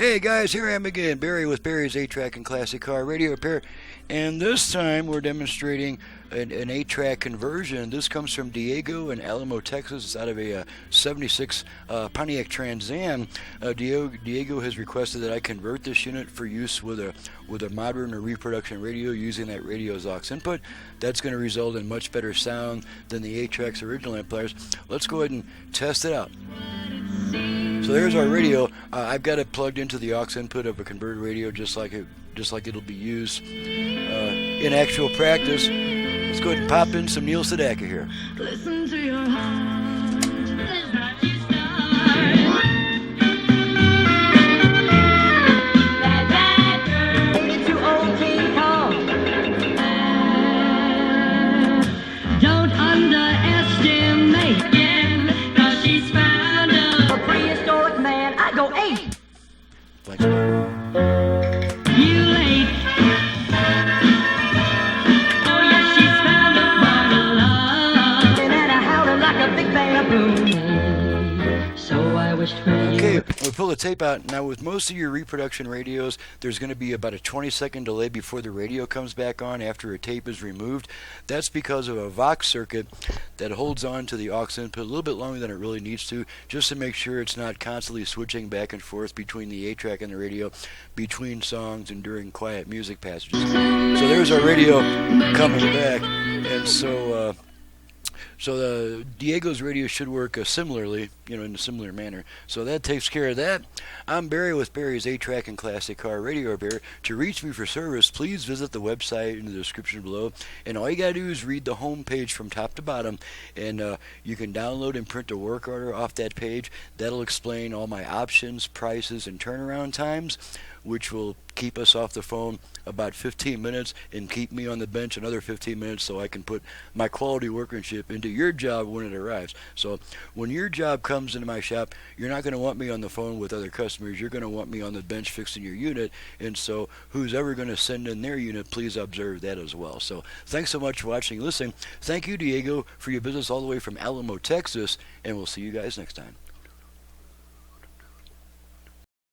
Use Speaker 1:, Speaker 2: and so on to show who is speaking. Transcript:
Speaker 1: Hey guys, here I am again, Barry with Barry's 8-Track and Classic Car Radio Repair, and this time we're demonstrating an 8-track conversion. This comes from Diego in Alamo, Texas. It's out of a 76 Pontiac Trans Am. Diego has requested that I convert this unit for use with a modern or reproduction radio using that radio's aux input. That's going to result in much better sound than the 8-Track's original amplifiers. Let's go ahead and test it out. So there's our radio. I've got it plugged into the aux input of a converted radio, just like it'll be used in actual practice. Let's go ahead and pop in some Neil Sedaka here.
Speaker 2: Listen to your heart. Don't underestimate again, 'cause she's found a prehistoric man. I go 8.
Speaker 1: Thanks.
Speaker 2: You late. Oh yes, she's found a bottle of love. And a howler like a big baboon. So I wished for you.
Speaker 1: Okay, we'll pull the tape out. Now, with most of your reproduction radios, there's going to be about a 20-second delay before the radio comes back on after a tape is removed. That's because of a Vox circuit that holds on to the aux input a little bit longer than it really needs to, just to make sure it's not constantly switching back and forth between the 8-track and the radio, between songs and during quiet music passages. So there's our radio coming back, and so Diego's radio should work similarly, in a similar manner. So that takes care of that. I'm Barry with Barry's 8-Track and Classic Car Radio Repair. To reach me for service, please visit the website in the description below. And all you got to do is read the home page from top to bottom. And you can download and print a work order off that page. That'll explain all my options, prices, and turnaround times, which will keep us off the phone about 15 minutes and keep me on the bench another 15 minutes so I can put my quality workmanship into your job when it arrives. So when your job comes into my shop, you're not going to want me on the phone with other customers. You're going to want me on the bench fixing your unit. And so who's ever going to send in their unit, please observe that as well. So thanks so much for watching and listening. Thank you, Diego, for your business all the way from Alamo, Texas, and we'll see you guys next time.